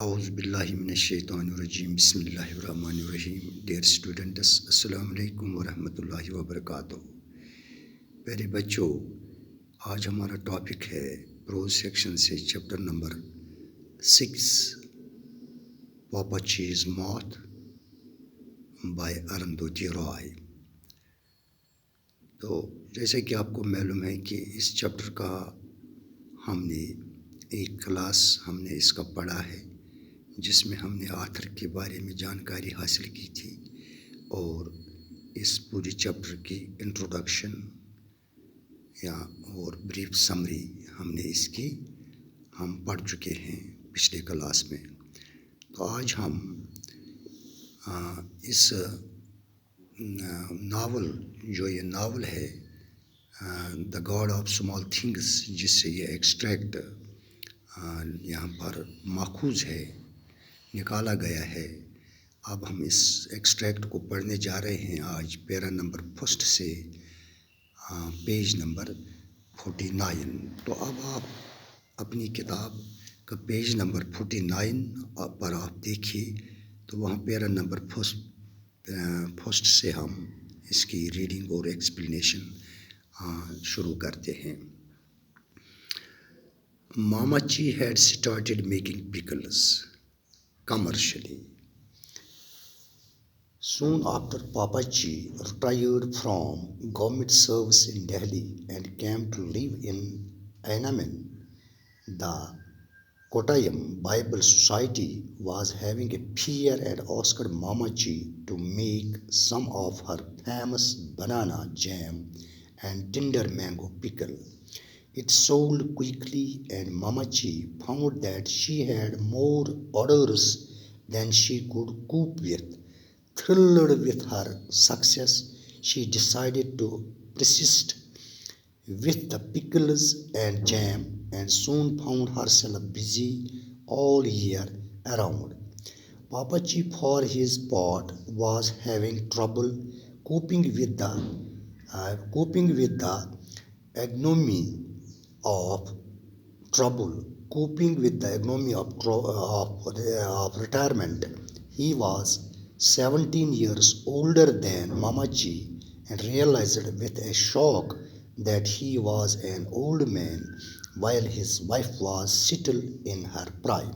اعوذ باللہ من الشیطان الرجیم بسم اللہ الرحمن الرحیم ڈیئر اسٹوڈنٹس السلام علیکم ورحمۃ اللہ وبرکاتہ۔ پیارے بچوں، آج ہمارا ٹاپک ہے پروز سیکشن سے چیپٹر نمبر 6 پاپا چیز موتھ بائی ارندھتی رائے۔ تو جیسے کہ آپ کو معلوم ہے کہ اس چیپٹر کا ہم نے ایک کلاس اس کا پڑھا ہے، جس میں ہم نے آتھر کے بارے میں جانکاری حاصل کی تھی اور اس پوری چیپٹر کی انٹروڈکشن اور بریف سمری ہم پڑھ چکے ہیں پچھلے کلاس میں۔ تو آج ہم اس ناول ہے the God of small things, جس سے یہ ایکسٹریکٹ یہاں پر ماخوذ ہے، نکالا گیا ہے۔ اب ہم اس ایکسٹریکٹ کو پڑھنے جا رہے ہیں آج پیرا نمبر 1 سے پیج نمبر 49۔ تو اب آپ اپنی کتاب کا پیج نمبر 49 پر آپ دیکھیے، تو وہاں پیرا نمبر 1 سے ہم اس کی ریڈنگ اور ایکسپلینیشن شروع کرتے ہیں۔ Mama Chi had started making pickles commercially. Soon after Papa Chi retired from government service in Delhi and came to live in Andaman, the Kottayam Bible Society was having a fair and asked Mama Chi to make some of her famous banana jam and tender mango pickle. It sold quickly and Mama Chi found that she had more orders than she could cope with. Thrilled with her success, she decided to persist with the pickles and jam and soon found herself busy all year around. Papa Chi, for his part, was having trouble coping with the ignominy of retirement. He was 17 years older than Mama Chi and realized with a shock that he was an old man while his wife was still in her prime.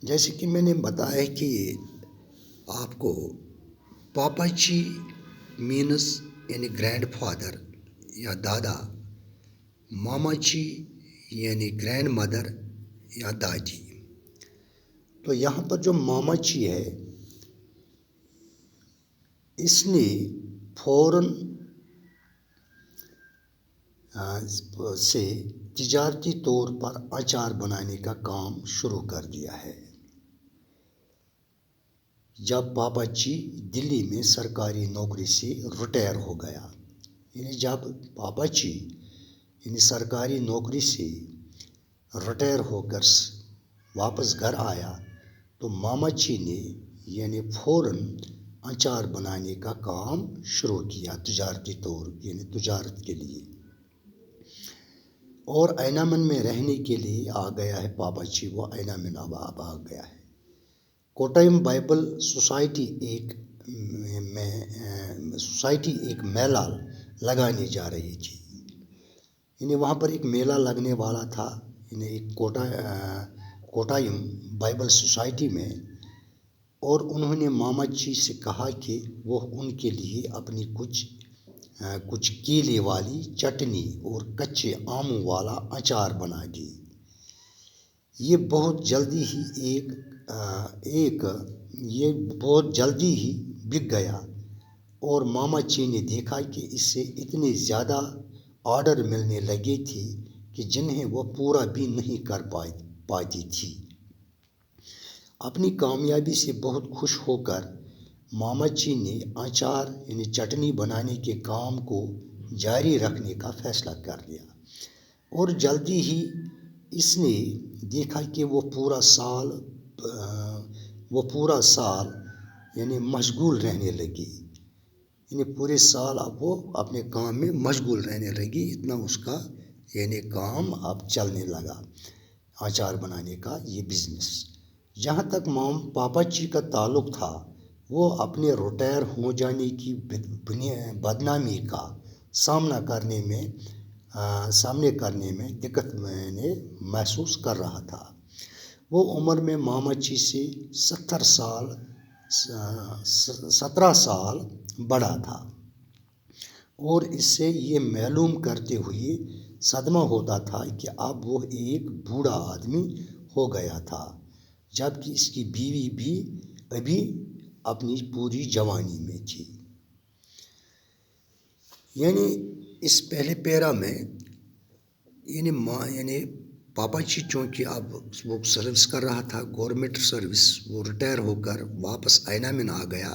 جیسے کہ میں نے بتایا کہ آپ کو پاپا چی means یعنی گرینڈ فادر یا دادا، ماما چی یعنی گرینڈ مدر یا دادی۔ تو یہاں پر جو ماما چی ہے، اس نے فوراً سے تجارتی طور پر اچار بنانے کا کام شروع کر دیا ہے۔ جب پاپا چی دلی میں سرکاری نوکری سے ریٹائر ہو گیا، یعنی جب پاپا چی سرکاری نوکری سے ریٹائر ہو کر واپس گھر آیا، تو ماما چی نے فوراً اچار بنانے کا کام شروع کیا تجارتی طور تجارت کے لیے، اور اینامن میں رہنے کے لیے آ گیا ہے پاپا چی۔ وہ اینامن اب آ گیا ہے۔ کوٹائم بائبل سوسائٹی ایک میلہ لگانے جا رہی تھی، وہاں پر ایک میلہ لگنے والا تھا ایک کوٹائم بائبل سوسائٹی میں، اور انہوں نے ماما چی سے کہا کہ وہ ان کے لیے اپنی کچھ کیلے والی چٹنی اور کچے آموں والا اچار بنا دی۔ یہ بہت جلدی ہی بک گیا، اور ماما چی نے دیکھا کہ اس سے اتنے زیادہ آرڈر ملنے لگے تھے کہ جنہیں وہ پورا بھی نہیں کر پاتی تھی۔ اپنی کامیابی سے بہت خوش ہو کر ماما چی نے اچار چٹنی بنانے کے کام کو جاری رکھنے کا فیصلہ کر لیا، اور جلدی ہی اس نے دیکھا کہ وہ پورا سال مشغول رہنے لگی، پورے سال اب وہ اپنے کام میں مشغول رہنے لگی، اتنا اس کا کام اب چلنے لگا۔ آچار بنانے کا یہ بزنس۔ جہاں تک پاپا جی کا تعلق تھا، وہ اپنے ریٹائر ہو جانے کی بدنامی کا سامنا کرنے میں دقت محسوس کر رہا تھا۔ وہ عمر میں ماما جی سے 17 سال بڑا تھا، اور اس سے یہ معلوم کرتے ہوئے صدمہ ہوتا تھا کہ اب وہ ایک بوڑھا آدمی ہو گیا تھا، جبکہ اس کی بیوی بھی ابھی اپنی پوری جوانی میں تھی۔ یعنی اس پہلے پیرا میں یعنی پاپا جی چونکہ اب وہ سروس کر رہا تھا، گورنمنٹ سروس، وہ ریٹائر ہو کر واپس اینامن آ گیا،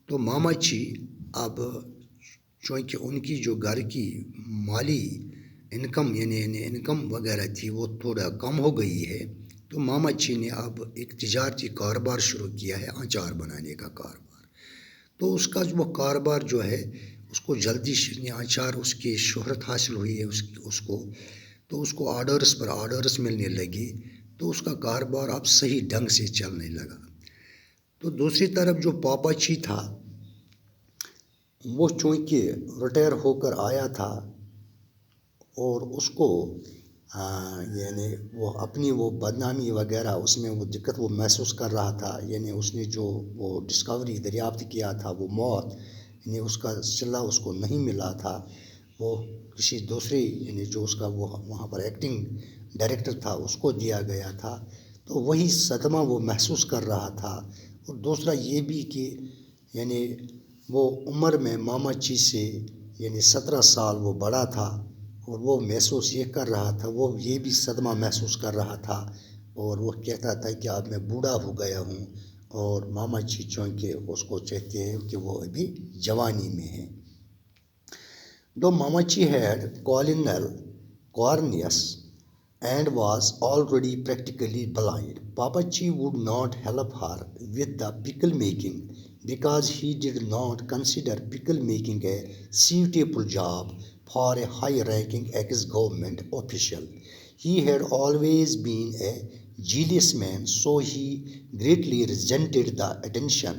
تو ماما جی اب چونکہ ان کی جو گھر کی مالی انکم انکم وغیرہ تھی وہ تھوڑا کم ہو گئی ہے، تو ماما جی نے اب ایک تجارتی کاروبار شروع کیا ہے، آچار بنانے کا کاروبار۔ تو اس کا وہ کاروبار جو ہے اس کو جلدی آچار اس کی شہرت حاصل ہوئی ہے تو اس کو آرڈرز پر آرڈرز ملنے لگے، تو اس کا کاروبار اب صحیح ڈھنگ سے چلنے لگا۔ تو دوسری طرف جو پاپا جی تھا، وہ چونکہ ریٹائر ہو کر آیا تھا، اور اس کو وہ اپنی وہ بدنامی وغیرہ اس میں وہ دقت وہ محسوس کر رہا تھا، اس نے جو وہ ڈسکوری دریافت کیا تھا، وہ موت، اس کا صلہ اس کو نہیں ملا تھا، وہ کسی دوسرے جو اس کا وہ وہاں پر ایکٹنگ ڈائریکٹر تھا اس کو دیا گیا تھا، تو وہی صدمہ وہ محسوس کر رہا تھا۔ اور دوسرا یہ بھی کہ وہ عمر میں ماما جی سے 17 سال وہ بڑا تھا، اور وہ محسوس یہ کر رہا تھا، وہ یہ بھی صدمہ محسوس کر رہا تھا، اور وہ کہتا تھا کہ اب میں بوڑھا ہو گیا ہوں، اور ماما جی چونکہ اس کو چاہتے ہیں کہ وہ ابھی جوانی میں ہیں۔ Though Mama Chi had colonial corneas and was already practically blind, Papa Chi would not help her with the pickle making because he did not consider pickle making a suitable job for a high-ranking ex-government official. He had always been a jealous man, so he greatly resented the attention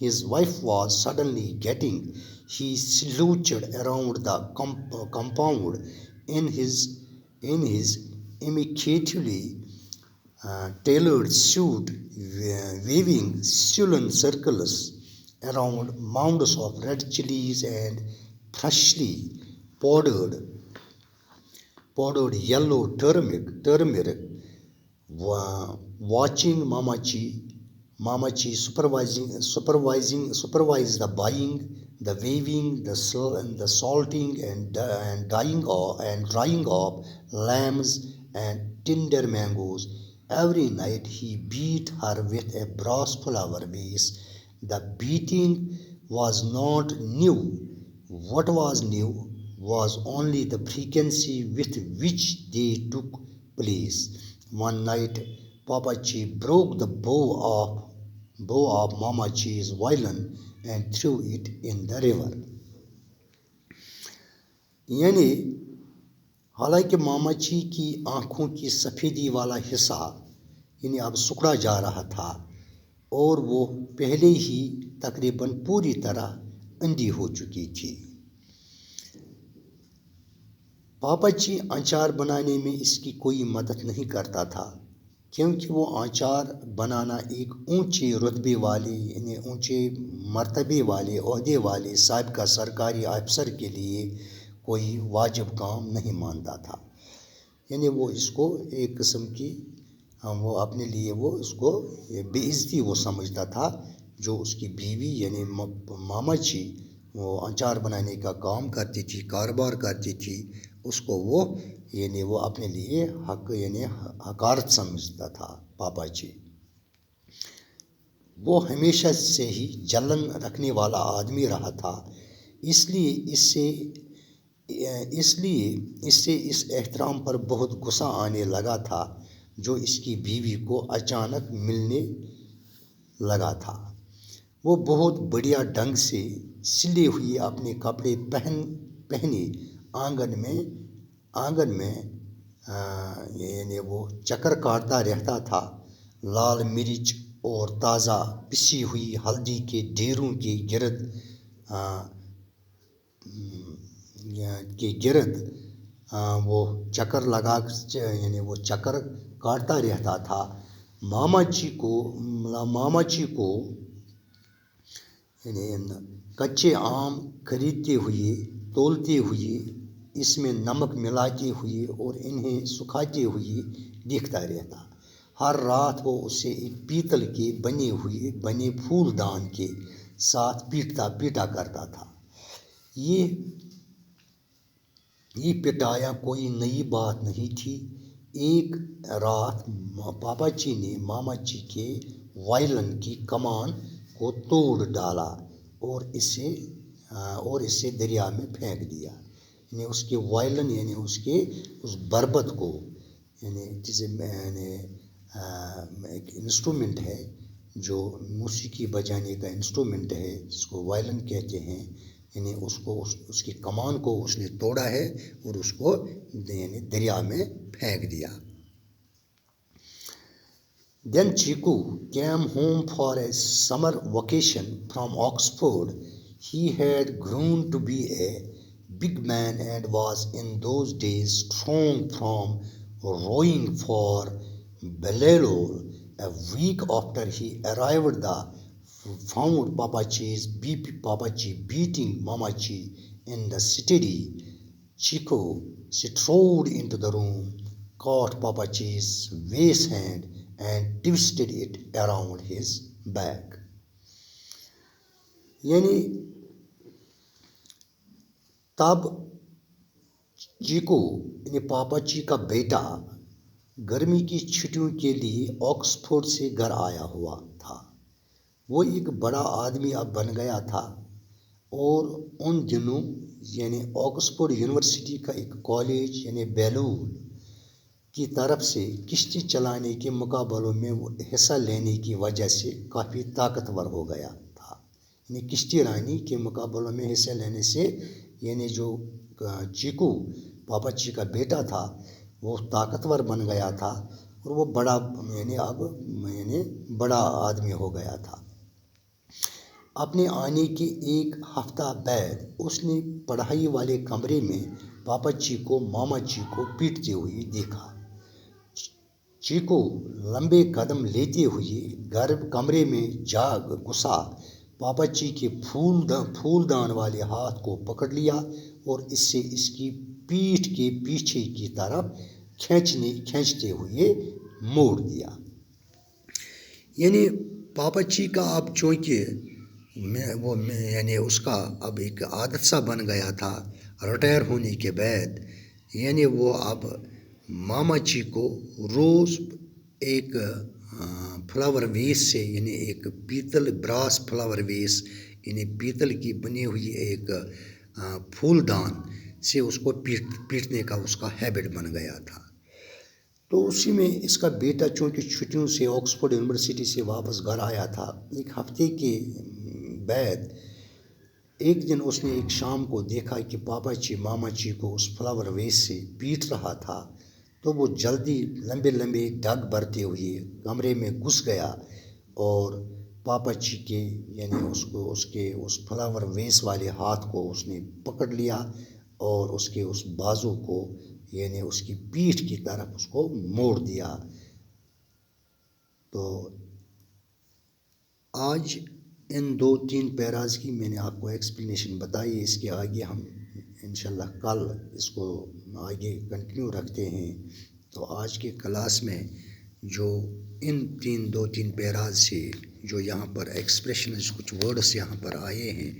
his wife was suddenly getting. He slouched around the compound in his immaculately tailored suit, waving sullen circles around mounds of red chilies and freshly powdered yellow turmeric, watching Mama Chi supervise the buying, the weaving, the salting, and drying of lambs and tender mangoes. Every night he beat her with a brass flower vase. The beating was not new. What was new was only the frequency with which they took place. One night, Papa Chi broke the bow of Mama Chi's violin and threw it in the river. حالانکہ ماما جی کی آنکھوں کی سفیدی والا حصہ اب سکڑا جا رہا تھا، اور وہ پہلے ہی تقریباً پوری طرح اندھی ہو چکی تھی۔ پاپا جی آچار بنانے میں اس کی کوئی مدد نہیں کرتا تھا، کیونکہ وہ آچار بنانا ایک اونچے رتبے والے اونچے مرتبے والے عہدے والے سابقہ سرکاری افسر کے لیے کوئی واجب کام نہیں مانتا تھا۔ وہ اس کو ایک قسم کی وہ اپنے لیے وہ اس کو بے عزتی وہ سمجھتا تھا، جو اس کی بیوی ماما جی وہ آچار بنانے کا کام کرتی تھی، کاروبار کرتی تھی، اس کو وہ وہ اپنے لیے حقارت سمجھتا تھا پاپا جی۔ وہ ہمیشہ سے ہی جلن رکھنے والا آدمی رہا تھا، اس لیے اس سے اس احترام پر بہت غصہ آنے لگا تھا جو اس کی بیوی کو اچانک ملنے لگا تھا۔ وہ بہت بڑھیا ڈھنگ سے سلے ہوئے اپنے کپڑے پہنے آنگن میں یعنی وہ چکر کاٹتا رہتا تھا لال مرچ اور تازہ پسی ہوئی ہلدی کے ڈھیروں کے گرد وہ چکر لگا یعنی وہ چکر کاٹتا رہتا تھا۔ ماما جی کو یعنی کچے آم خریدتے ہوئے، تولتے ہوئے، اس میں نمک ملاتے ہوئے اور انہیں سکھاتے ہوئے دیکھتا رہتا۔ ہر رات وہ اسے ایک پیتل کے بنے پھول دان کے ساتھ پیٹا کرتا تھا۔ یہ پٹایا کوئی نئی بات نہیں تھی۔ ایک رات پاپا جی نے ماما جی کے وائلن کی کمان کو توڑ ڈالا اور اسے دریا میں پھینک دیا۔ یعنی اس کے وائلن یعنی اس بربت کو، یعنی جسے ایک انسٹرومنٹ ہے جو موسیقی بجانے کا انسٹرومنٹ ہے جس کو وائلن کہتے ہیں، یعنی اس کی کمان کو اس نے توڑا ہے اور اس کو یعنی دریا میں پھینک دیا۔ Then Chiku came home for a summer vacation from Oxford. He had grown to be a big man and was in those days strong from rowing for Balliol. A week after he arrived, found Papa Ji beating Mama Ji in the study. Chico strode into the room, caught Papa Ji's waist hand and twisted it around his back. یعنی تب چیکو یعنی پاپا جی کا بیٹا گرمی کی چھٹیوں کے لیے Oxford سے گھر آیا ہوا تھا۔ وہ ایک بڑا آدمی اب بن گیا تھا اور ان دنوں یعنی آکسفورڈ یونیورسٹی کا ایک کالج یعنی بیلول کی طرف سے کشتی چلانے کے مقابلوں میں وہ حصہ لینے کی وجہ سے کافی طاقتور ہو گیا تھا۔ یعنی کشتی رانی کے مقابلوں میں حصہ لینے سے یعنی جو چیکو پاپا جی کا بیٹا تھا وہ طاقتور بن گیا تھا اور وہ بڑا آدمی ہو گیا تھا۔ اپنے آنے کے ایک ہفتہ بعد اس نے پڑھائی والے کمرے میں پاپا جی کو ماما جی کو پیٹتے ہوئے دیکھا۔ چیکو لمبے قدم لیتے ہوئے کمرے میں جا گھسا، پاپا جی کے پھول دان والے ہاتھ کو پکڑ لیا اور اسے اس کی پیٹھ کے پیچھے کی طرف کھینچتے ہوئے موڑ دیا۔ یعنی پاپا جی کا اب چونکہ یعنی اس کا اب ایک عادت سا بن گیا تھا ریٹائر ہونے کے بعد، یعنی وہ اب ماما جی کو روز ایک فلاور ویس سے یعنی ایک براس فلاور ویس یعنی پیتل کی بنی ہوئی ایک پھول دان سے اس کو پیٹنے کا اس کا ہیبٹ بن گیا تھا۔ تو اسی میں اس کا بیٹا چونکہ چھٹیوں سے آکسفورڈ یونیورسٹی سے واپس گھر آیا تھا، ایک ہفتے کے بعد ایک دن اس نے ایک شام کو دیکھا کہ پاپا جی ماما جی کو اس فلاور ویس سے پیٹ رہا تھا، تو وہ جلدی لمبے ڈگ بھرتے ہوئے کمرے میں گھس گیا اور پاپا جی کے یعنی اس فلاور ویس والے ہاتھ کو اس نے پکڑ لیا اور اس بازو کو یعنی اس کی پیٹھ کی طرف اس کو موڑ دیا۔ تو آج ان 2-3 پیراز کی میں نے آپ کو ایکسپلینیشن بتائی، اس کے آگے ہم انشاءاللہ کل اس کو آگے کنٹینیو رکھتے ہیں۔ تو آج کے کلاس میں جو ان 2-3 پیراز سے جو یہاں پر ایکسپریشنز کچھ ورڈس یہاں پر آئے ہیں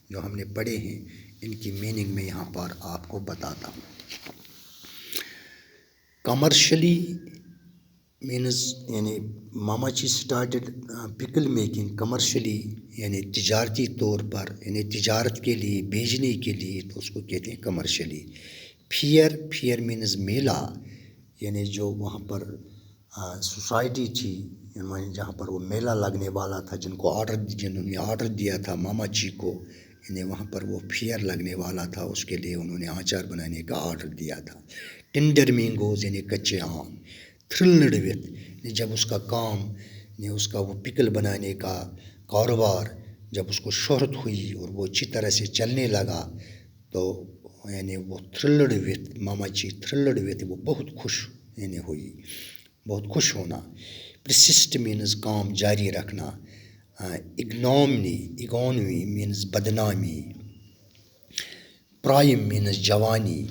جو ہم نے پڑھے ہیں، ان کی میننگ میں یہاں پر آپ کو بتاتا ہوں۔ کمرشلی مینز یعنی ماما جی اسٹارٹڈ پکل میکنگ کمرشلی یعنی تجارتی طور پر یعنی تجارت کے لیے بیچنے کے لیے، تو اس کو کہتے ہیں کمرشلی۔ فیئر مینز میلہ یعنی جو وہاں پر سوسائٹی تھی یعنی جہاں پر وہ میلہ لگنے والا تھا، جنہوں نے آرڈر دیا تھا ماما جی کو، یعنی وہاں پر وہ فیئر لگنے والا تھا، اس کے لیے انہوں نے آچار بنانے کا آرڈر دیا تھا۔ ٹینڈر مینگوز یعنی کچے آم، تھرلڈ وتھ جب اس کا کام اس کا وہ پکل بنانے کا کاروبار جب اس کو شہرت ہوئی اور وہ اچھی طرح سے چلنے لگا تو وہ تھرلڈ وتھ ماما جی تھرلڈ وتھ وہ بہت خوش ہوئی، بہت خوش ہونا۔ پرسسٹ مینز کام جاری رکھنا، اگونوی مینز بدنامی، پرائم مینز جوانی،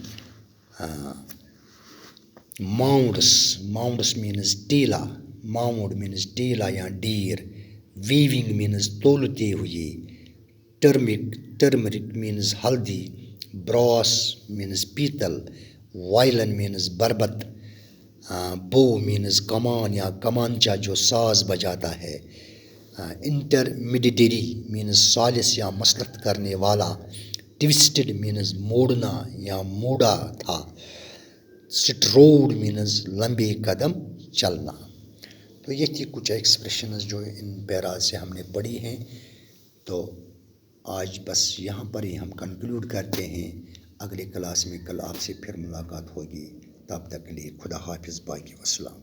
ماؤنڈس مینز ٹیلا، ماؤنڈ مینز ٹیلا یا ڈیر، ویونگ مینز تولتے ہوئے، ٹرمرک مینز ہلدی، براس مینز پیتل، وائلن مینز بربت، بو مینز کمان یا کمانچا جو ساز بجاتا ہے، انٹرمیڈیٹری مینز سالس یا مسلط کرنے والا، ٹوسٹڈ مینز موڑنا یا موڑا تھا، سٹروڈ مینز لمبے قدم چلنا۔ تو یہ تھی کچھ ایکسپریشنز جو ان پیراز سے ہم نے پڑھی ہیں۔ تو آج بس یہاں پر ہی ہم کنکلوڈ کرتے ہیں، اگلے کلاس میں کل آپ سے پھر ملاقات ہوگی، تب تک کے لیے خدا حافظ، باقی والسلام۔